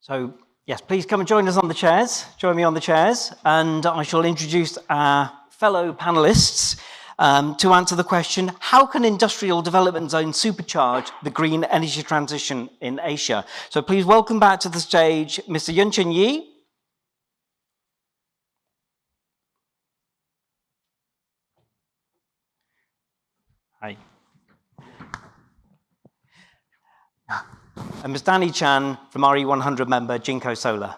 So, yes, please come and join us on the chairs. Join me on the chairs, and I shall introduce our fellow panelists to answer the question, how can industrial development zones supercharge the green energy transition in Asia? So please welcome back to the stage Mr. Yunchen Yi. Hi. And Ms. Danny Chan from RE100 member Jinko Solar.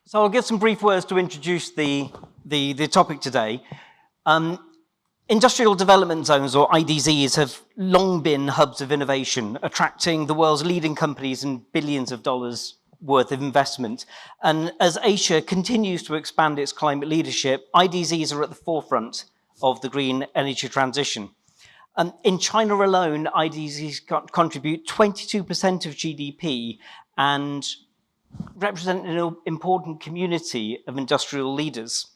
So I'll give some brief words to introduce the topic today. Industrial development zones, or IDZs, have long been hubs of innovation, attracting the world's leading companies and billions of dollars worth of investment. And as Asia continues to expand its climate leadership, IDZs are at the forefront of the green energy transition. In China alone, IDZs contribute 22% of GDP and represent an important community of industrial leaders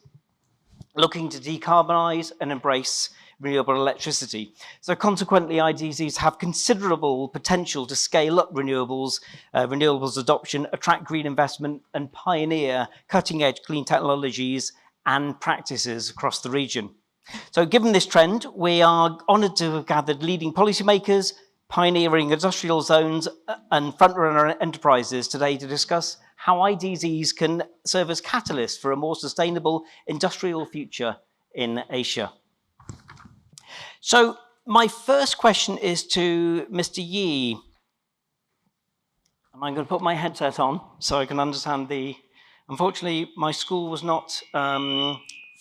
looking to decarbonise and embrace renewable electricity. So consequently, IDZs have considerable potential to scale up renewables adoption, attract green investment, and pioneer cutting-edge clean technologies and practices across the region. So given this trend, we are honoured to have gathered leading policymakers, pioneering industrial zones, and front-runner enterprises today to discuss how IDZs can serve as catalysts for a more sustainable industrial future in Asia. So my first question is to Mr. Yi. And I'm going to put my headset on so I can understand unfortunately, my school was not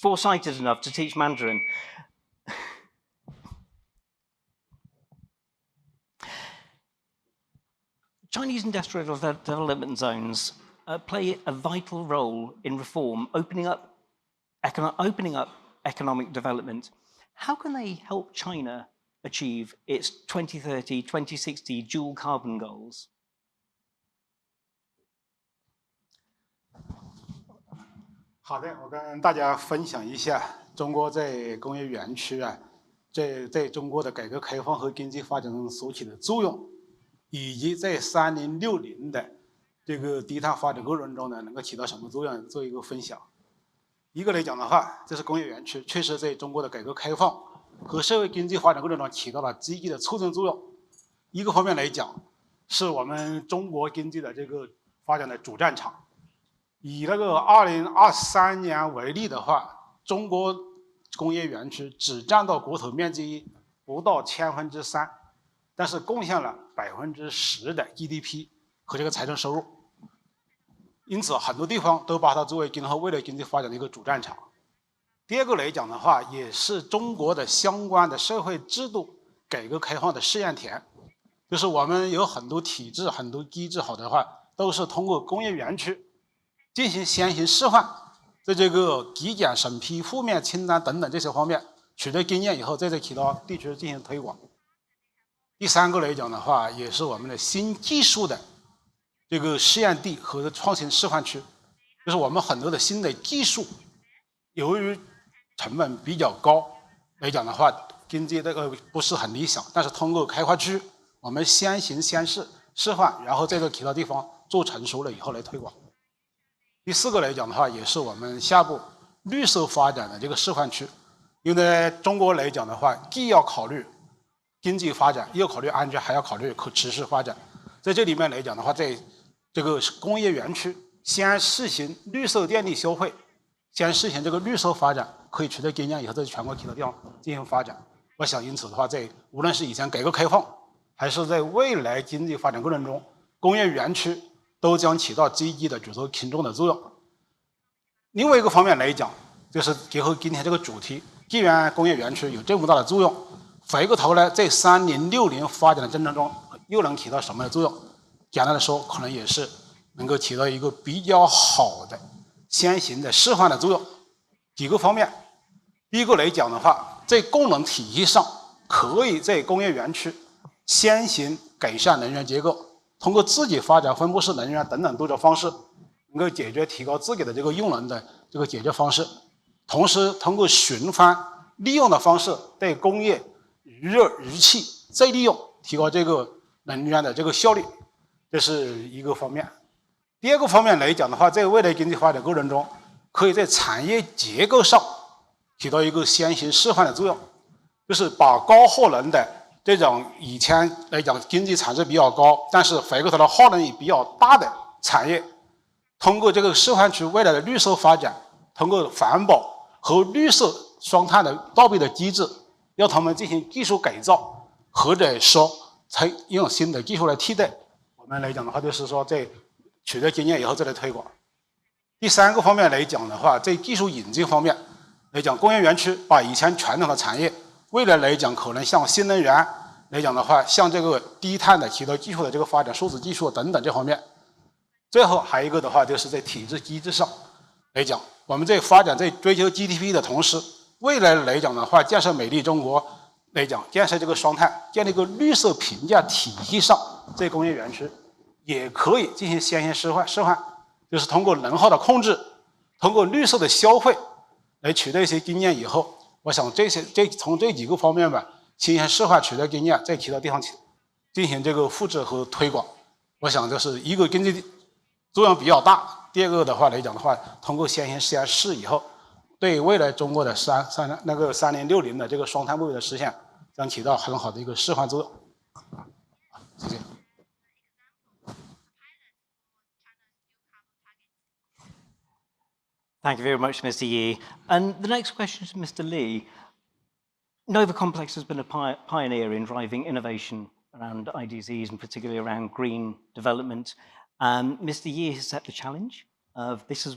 foresighted enough to teach Mandarin. Chinese industrial development zones play a vital role in reform, opening up economic development. How can they help China achieve its 2030, 2060 dual carbon goals? 好的，我跟大家分享一下中国在工业园区在中国的改革开放和经济发展中所起的作用，以及在30、60的这个低碳发展过程中呢，能够起到什么作用，做一个分享。一个来讲的话，这是工业园区，确实在中国的改革开放和社会经济发展过程中起到了积极的促进作用。一个方面来讲，是我们中国经济的这个发展的主战场。以那个2023年为例的话，中国工业园区只占到国土面积不到3%，但是贡献了10%的 GDP 和这个财政收入。因此，很多地方都把它作为今后未来经济发展的一个主战场。第二个来讲的话，也是中国的相关的社会制度改革开放的试验田，就是我们有很多体制、很多机制好的话，都是通过工业园区进行先行示范，在这个体检、审批、负面清单等等这些方面取得经验以后，在这其他地区进行推广。第三个来讲的话，也是我们的新技术的这个试验地和创新示范区，就是我们很多的新的技术，由于成本比较高来讲的话，经济这个不是很理想，但是通过开发区，我们先行先试示范，然后在这其他地方做成熟了以后来推广。第四个来讲的话，也是我们下步绿色发展的这个示范区，因为在中国来讲的话，既要考虑经济发展，又考虑安全，还要考虑可持续发展。在这里面来讲的话，在这个工业园区先试行绿色电力消费，先试行这个绿色发展，可以取得经验以后，在全国其他地方进行发展。我想因此的话，在无论是以前改革开放，还是在未来经济发展过程中，工业园区都将起到积极的举足轻重的作用。另外一个方面来讲，就是结合今天这个主题，既然工业园区有这么大的作用，回过头来在30、60发展的征程中又能起到什么样的作用？简单的说，可能也是能够起到一个比较好的先行的示范的作用。几个方面，第一个来讲的话，在功能体系上，可以在工业园区先行改善能源结构，通过自己发展分布式能源等等多种方式，能够解决提高自己的这个用能的这个解决方式，同时通过循环利用的方式对工业余热余气再利用，提高这个能源的这个效率，这是一个方面。第二个方面来讲的话，在未来经济发展过程中，可以在产业结构上起到一个先行示范的作用，就是把高耗能的这种以前来讲经济产值比较高，但是回过头来耗能也比较大的产业，通过这个示范区未来的绿色发展，通过环保和绿色双碳的倒逼的机制，让他们进行技术改造，或者说才用新的技术来替代。我们来讲的话，就是说在取得经验以后再来推广。第三个方面来讲的话，在技术引进方面来讲，工业园区把以前传统的产业，未来来讲可能像新能源来讲的话，像这个低碳的起到技术的这个发展，数字技术等等这方面。最后还有一个的话，就是在体制机制上来讲，我们在发展在追求 GDP 的同时，未来来讲的话，建设美丽中国来讲，建设这个双碳，建立一个绿色评价体系上，在工业园区也可以进行先行示范，就是通过能耗的控制，通过绿色的消费来取得一些经验以后，我想从这几个方面吧，先行示范取得经验，在其他地方进行这个复制和推广。我想这是一个经济作用比较大。第二个的话来讲的话，通过先行实验室以后，对未来中国的3060的这个双碳目标的实现，将起到很好的一个示范作用。谢谢。Thank you very much, Mr. Yi. And the next question is Mr. Lee. Nova Complex has been a pioneer in driving innovation around IDZs and particularly around green development. Mr. Yi has set the challenge of this is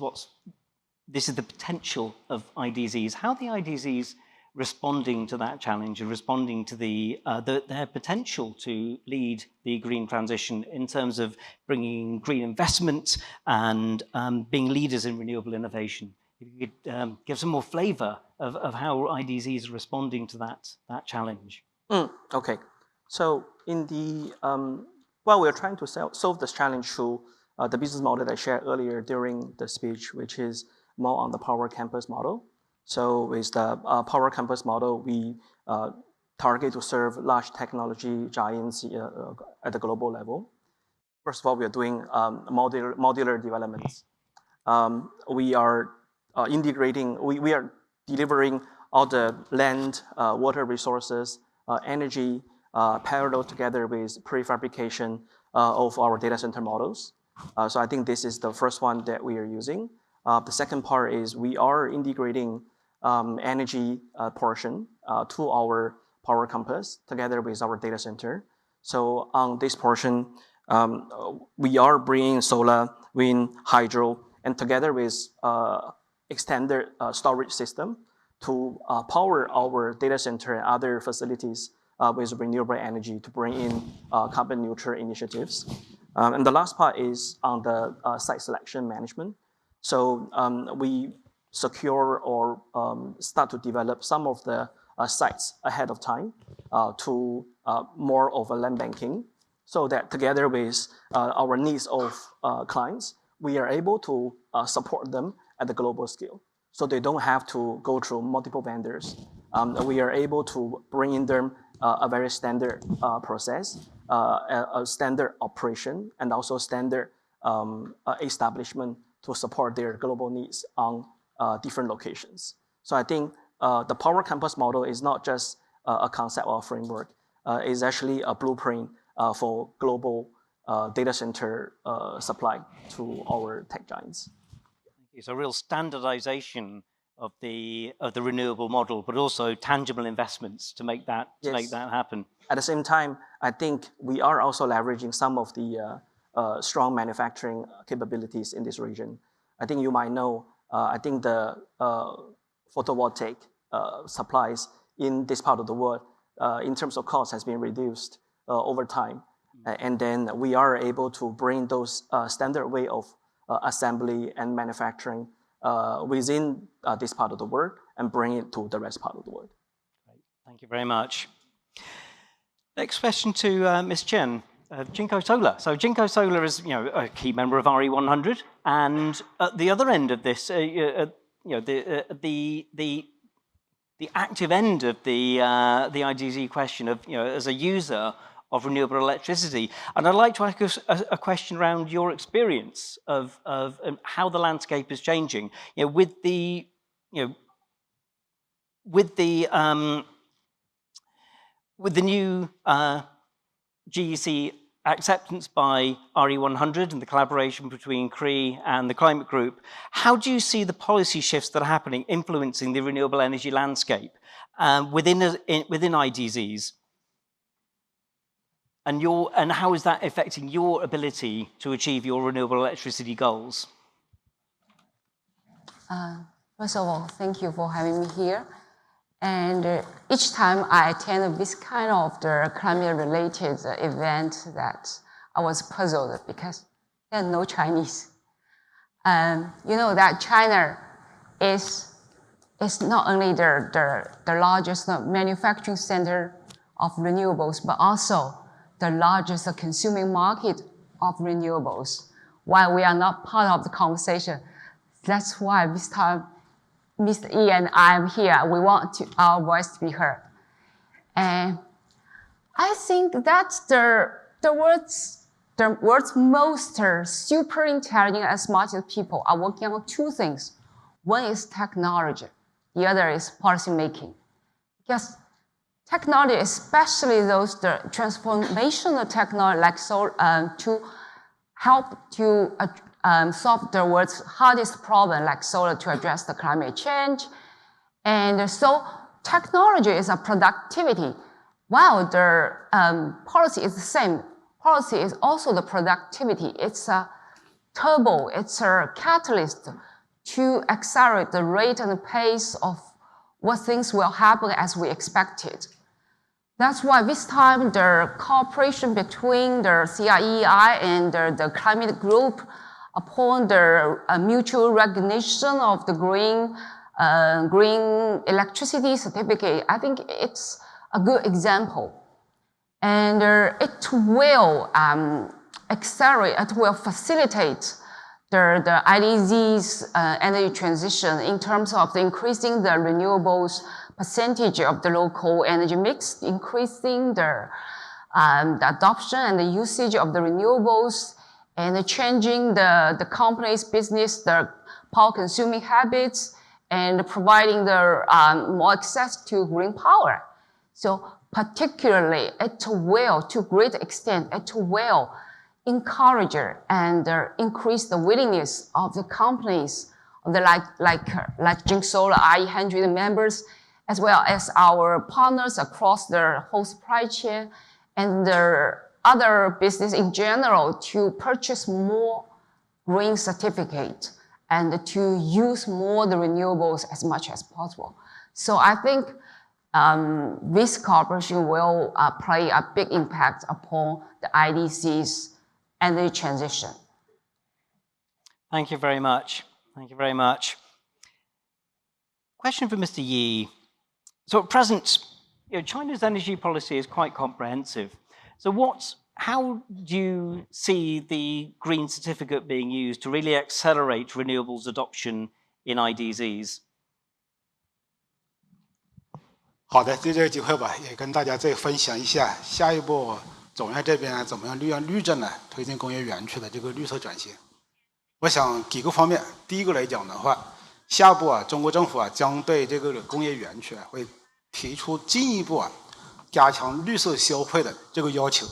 the potential of IDZs. How are the IDZs responding to that challenge and responding to their potential to lead the green transition in terms of bringing green investment and being leaders in renewable innovation? If you could give some more flavour of how IDZs are responding to that challenge. Okay, so in the well, we're trying to solve this challenge through the business model that I shared earlier during the speech, which is more on the Power Campus model. So with the Power Campus model, we target to serve large technology giants at the global level. First of all, we are doing modular developments. We are integrating, we are delivering all the land, water resources, energy, parallel together with prefabrication of our data center models. So I think this is the first one that we are using. The second part is we are integrating energy portion to our Power Campus together with our data center. So on this portion, we are bringing solar, wind, hydro, and together with extended storage system to power our data center and other facilities with renewable energy to bring in carbon neutral initiatives. And the last part is on the site selection management. So we secure or start to develop some of the sites ahead of time to more of a land banking, so that together with our needs of clients, we are able to support them at the global scale. So they don't have to go through multiple vendors. We are able to bring in them a very standard process, a standard operation, and also standard establishment to support their global needs on different locations. So I think the Power Campus model is not just a concept or a framework. It's actually a blueprint for global data center supply to our tech giants. It's a real standardization of the renewable model, but also tangible investments to make that happen. At the same time, I think we are also leveraging some of the strong manufacturing capabilities in this region. I think you might know, I think the photovoltaic supplies in this part of the world, in terms of cost, has been reduced over time. And then we are able to bring those standard way of assembly and manufacturing within this part of the world and bring it to the rest part of the world. Great. Thank you very much. Next question to Ms. Chen. Jinko Solar. So Jinko Solar is, a key member of RE100, and at the other end of this, the active end of the IDZ question of, as a user of renewable electricity, and I'd like to ask a question around your experience of how the landscape is changing, with the new GEC acceptance by RE100 and the collaboration between CRE and the climate group, how do you see the policy shifts that are happening influencing the renewable energy landscape within IDZs? And how is that affecting your ability to achieve your renewable electricity goals? First of all, thank you for having me here. And each time I attend this kind of the climate-related event, that I was puzzled because there are no Chinese. You know that China is not only the largest manufacturing center of renewables, but also the largest consuming market of renewables. While we are not part of the conversation, that's why this time Mr. Yi and I am here. We want our voice to be heard. And I think that the world's most super intelligent and smartest people are working on two things. One is technology. The other is policy making. Because technology, especially the transformational technology like solar, to help to solve the world's hardest problem like solar to address the climate change. And so technology is a productivity, while the policy is the same. Policy is also the productivity. It's a turbo, it's a catalyst to accelerate the rate and the pace of what things will happen as we expected. That's why this time the cooperation between the CREI and the climate group upon the mutual recognition of the green electricity certificate, I think it's a good example. And it will accelerate, it will facilitate the IDZ's energy transition in terms of increasing the renewables percentage of the local energy mix, increasing the adoption and the usage of the renewables, and changing the company's business, the power consuming habits, and providing the more access to green power. So particularly, it will, to a great extent, it will encourage and increase the willingness of the companies, like Jinko Solar, RE100 members, as well as our partners across the whole supply chain and the other business in general, to purchase more green certificate and to use more the renewables as much as possible. So I think this cooperation will play a big impact upon the IDC's energy transition. Thank you very much. Thank you very much. Question for Mr. Yi. So at present, China's energy policy is quite comprehensive. So how do you see the green certificate being used to really accelerate renewables adoption in IDZs? 好的，借这个机会吧，也跟大家再分享一下下一步总院这边怎么样利用绿证呢，推进工业园区的这个绿色转型。我想几个方面，第一个来讲的话，下一步中国政府将对这个工业园区会提出进一步加强绿色消费的这个要求。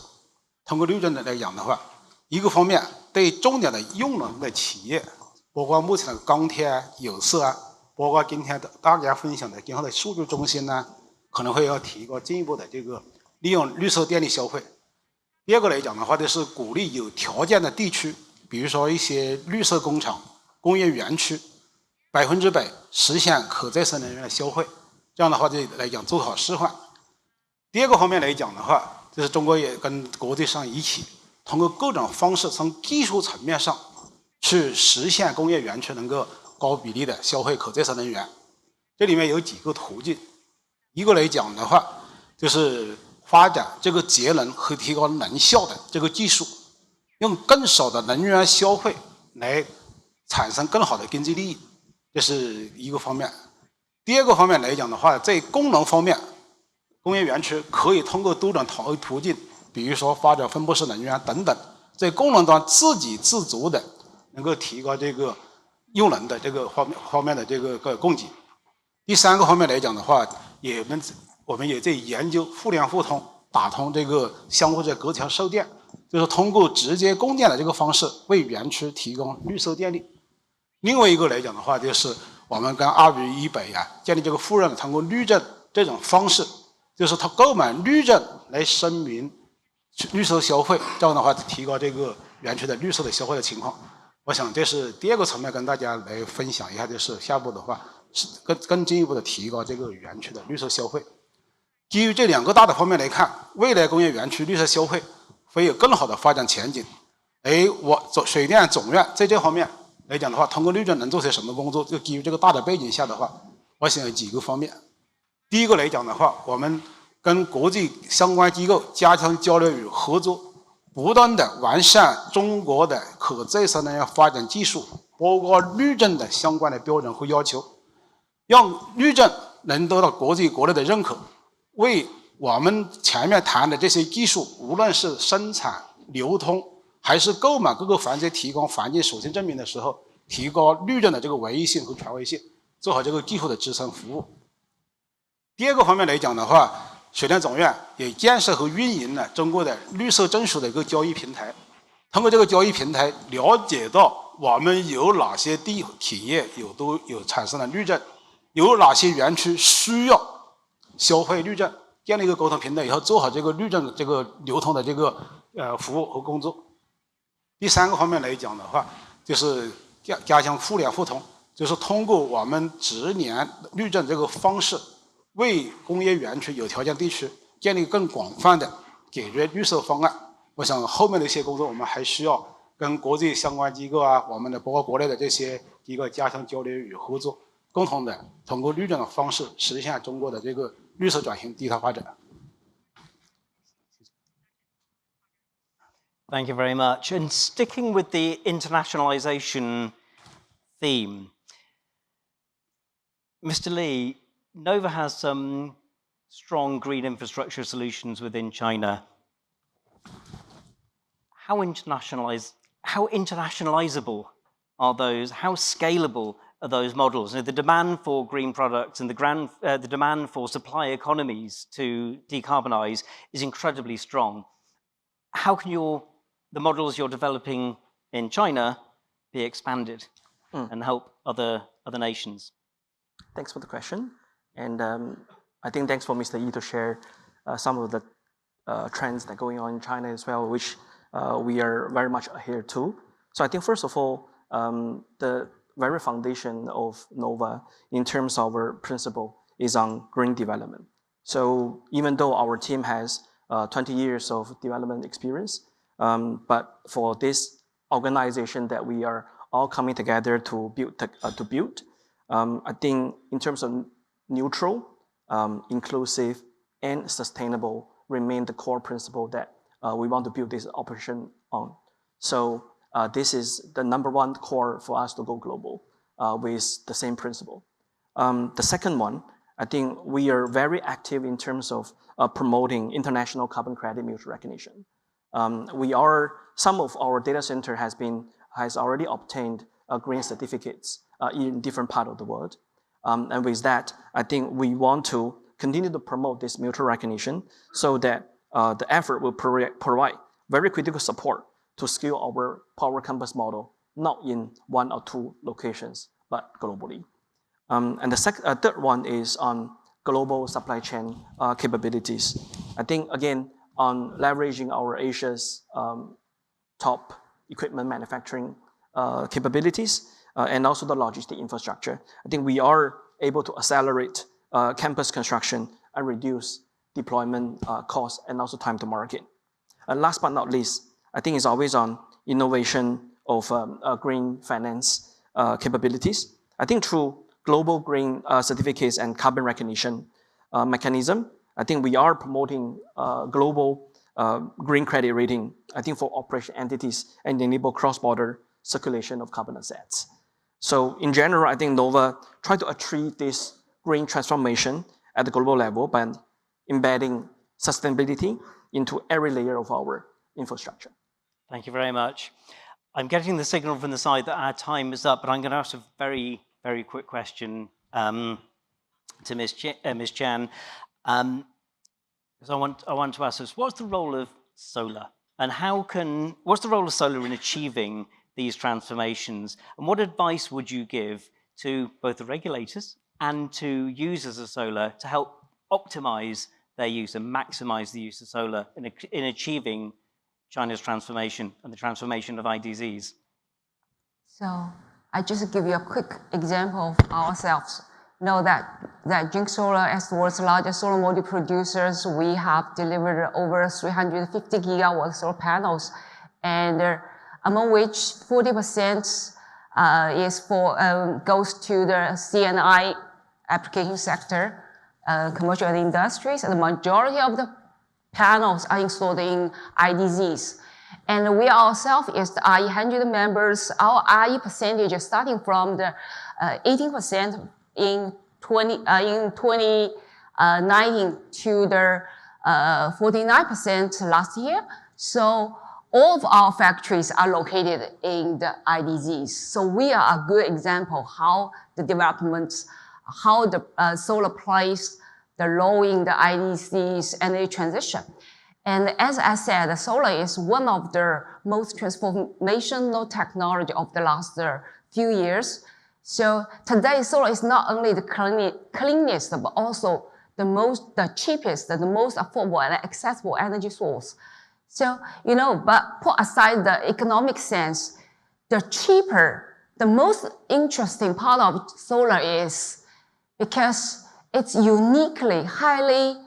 通过绿证来讲的话，一个方面对重点的用能的企业，包括目前的钢铁、有色包括今天大家分享的今后的数据中心呢，可能会要提高进一步的这个利用绿色电力消费。第二个来讲的话，就是鼓励有条件的地区，比如说一些绿色工厂、工业园区，100%实现可再生能源的消费。这样的话，就来讲做好示范。第二个方面来讲的话，就是中国也跟国际上一起，通过各种方式从技术层面上去实现工业园区能够高比例的消费可再生能源。这里面有几个途径，一个来讲的话，就是发展这个节能和提高能效的这个技术，用更少的能源消费来产生更好的经济利益，这是一个方面。第二个方面来讲的话，在功能方面，工业园区可以通过多种途径，比如说发展分布式能源等等，在功能端自给自足的，能够提高这个用能的这个方面的这个供给。第三个方面来讲的话，我们也在研究互联互通，打通这个相互的隔桥售电，就是通过直接供电的这个方式为园区提供绿色电力。另外一个来讲的话，就是我们跟阿比以北建立这个互认，通过绿证这种方式，就是他购买绿证来声明绿色消费，这样的话提高这个园区的绿色的消费的情况。我想这是第二个层面跟大家来分享一下，就是下步的话是更进一步的提高这个园区的绿色消费。基于这两个大的方面来看，未来工业园区绿色消费会有更好的发展前景。水电总院在这方面来讲的话，通过绿证能做些什么工作？就基于这个大的背景下的话，我想有几个方面。第一个来讲的话，我们跟国际相关机构加强交流与合作，不断的完善中国的可再生能源发展技术，包括绿证的相关的标准和要求，让绿证能得到国际国内的认可，为我们前面谈的这些技术，无论是生产、流通还是购买各个环节提供环境属性证明的时候，提高绿证的这个唯一性和权威性，做好这个技术的支撑服务。第二个方面来讲的话，水电总院也建设和运营了中国的绿色证书的一个交易平台。通过这个交易平台，了解到我们有哪些企业都有产生了绿证，有哪些园区需要消费绿证，建立一个沟通平台以后，做好这个绿证的这个流通的这个服务和工作。第三个方面来讲的话，就是加强互联互通，就是通过我们直连绿证这个方式，为工业园区有条件地区建立更广泛的解决绿色方案。我想后面的一些工作，我们还需要跟国际相关机构我们的包括国内的这些机构加强交流与合作，共同的通过绿证的方式实现中国的这个绿色转型、低碳发展。Thank you very much. And sticking with the internationalization theme, Mr. Li, Nova has some strong green infrastructure solutions within China. How internationalizable are those? How scalable are those models? The demand for green products and the demand for supply economies to decarbonise is incredibly strong. How can the models you're developing in China be expanded and help other nations? Thanks for the question. And I think thanks for Mr. Yi to share some of the trends that are going on in China as well, which we are very much adhere to. So I think first of all, the very foundation of Nova in terms of our principle is on green development. So even though our team has 20 years of development experience, but for this organization that we are all coming together to build, I think in terms of neutral, inclusive, and sustainable remain the core principle that we want to build this operation on. So this is the number one core for us to go global with the same principle. The second one, I think we are very active in terms of promoting international carbon credit mutual recognition. Some of our data center has already obtained green certificates in different parts of the world. And with that, I think we want to continue to promote this mutual recognition so that the effort will provide very critical support to scale our power campus model, not in one or two locations, but globally. And the third one is on global supply chain capabilities. I think, again, on leveraging our Asia's top equipment manufacturing capabilities and also the logistic infrastructure, I think we are able to accelerate campus construction and reduce deployment costs and also time to market. And last but not least, I think it's always on innovation of green finance capabilities. I think through global green certificates and carbon recognition mechanism, I think we are promoting global green credit rating, I think for operation entities and enable cross-border circulation of carbon assets. So in general, I think Nova try to achieve this green transformation at the global level by embedding sustainability into every layer of our infrastructure. Thank you very much. I'm getting the signal from the side that our time is up, but I'm going to ask a very, very quick question to Ms. Chan. Because I want to ask us, what's the role of solar? And what's the role of solar in achieving these transformations? And what advice would you give to both the regulators and to users of solar to help optimize their use and maximize the use of solar in achieving China's transformation and the transformation of IDZs? So I just give you a quick example of ourselves. Know that JinkoSolar, as the world's largest solar module producers, we have delivered over 350 gigawatt solar panels, and among which 40% goes to the C&I application sector, commercial and industries, and the majority of the panels are installed in IDZs. And we ourselves, as the IE100 members, our IE percentage is starting from the 18% in 2019 to the 49% last year. So all of our factories are located in the IDZs. So we are a good example how the developments, how the solar plays the role in the IDZs energy transition. And as I said, the solar is one of the most transformational technology of the last few years. So today, solar is not only the cleanest, but also the cheapest, the most affordable and accessible energy source. So, but put aside the economic sense, the most interesting part of solar is because it's uniquely, highly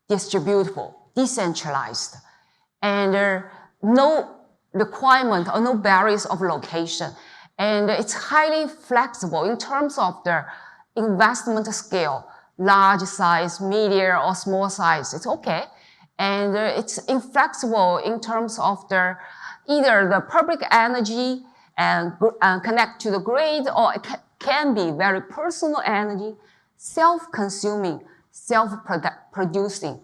distributable, decentralized, and no requirement or no barriers of location. And it's highly flexible in terms of the investment scale, large size, medium, or small size, it's okay. And it's inflexible in terms of either the public energy and connect to the grid, or it can be very personal energy, self-consuming, self-producing.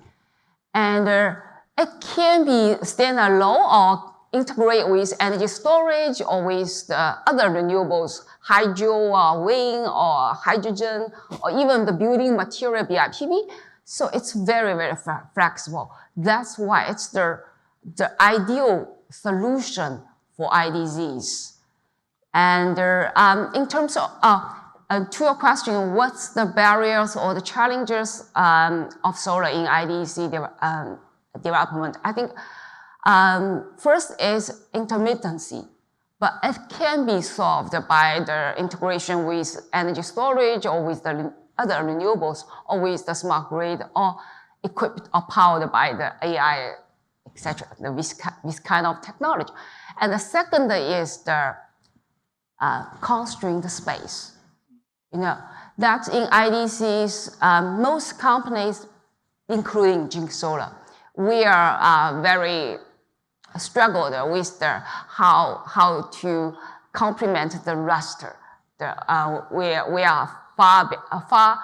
And it can be standalone or integrate with energy storage or with the other renewables, hydro or wind or hydrogen, or even the building material BIPV. So it's very, very flexible. That's why it's the ideal solution for IDZs. And in terms of, to your question, what's the barriers or the challenges of solar in IDC development? I think first is intermittency, but it can be solved by the integration with energy storage or with the other renewables or with the smart grid or equipped or powered by the AI, etc., this kind of technology. And the second is the constrained space. That in IDCs, most companies, including JinkoSolar, we are very struggled with how to complement the raster. We are far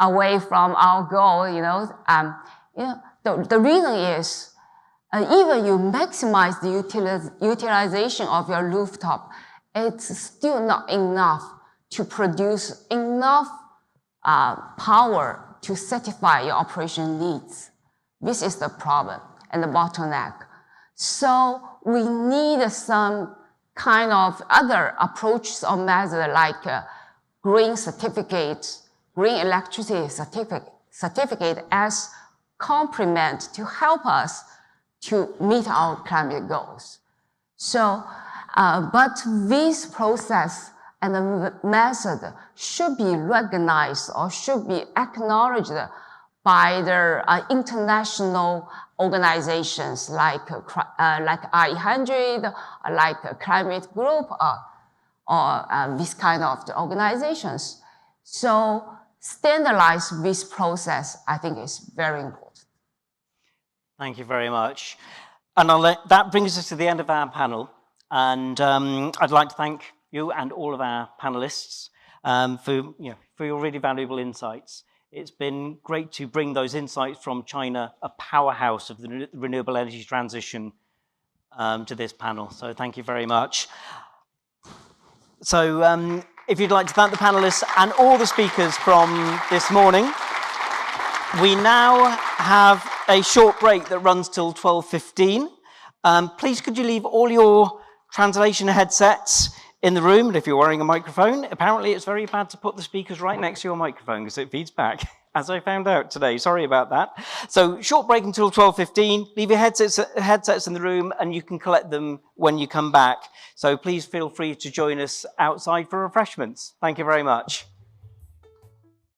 away from our goal. The reason is even you maximize the utilization of your rooftop, it's still not enough to produce enough power to satisfy your operation needs. This is the problem and the bottleneck. So we need some kind of other approaches or method like green certificate, green electricity certificate as complement to help us to meet our climate goals. So, but this process and the method should be recognized or should be acknowledged by the international organizations like IE100, like Climate Group, or this kind of organizations. So standardize this process, I think, is very important. Thank you very much. And that brings us to the end of our panel. And I'd like to thank you and all of our panelists for your really valuable insights. It's been great to bring those insights from China, a powerhouse of the renewable energy transition, to this panel. So thank you very much. So if you'd like to thank the panelists and all the speakers from this morning, we now have a short break that runs till 12:15. Please could you leave all your translation headsets in the room, and if you're wearing a microphone, apparently it's very bad to put the speakers right next to your microphone because it feeds back, as I found out today. Sorry about that. So short break until 12:15. Leave your headsets in the room, and you can collect them when you come back. So please feel free to join us outside for refreshments. Thank you very much.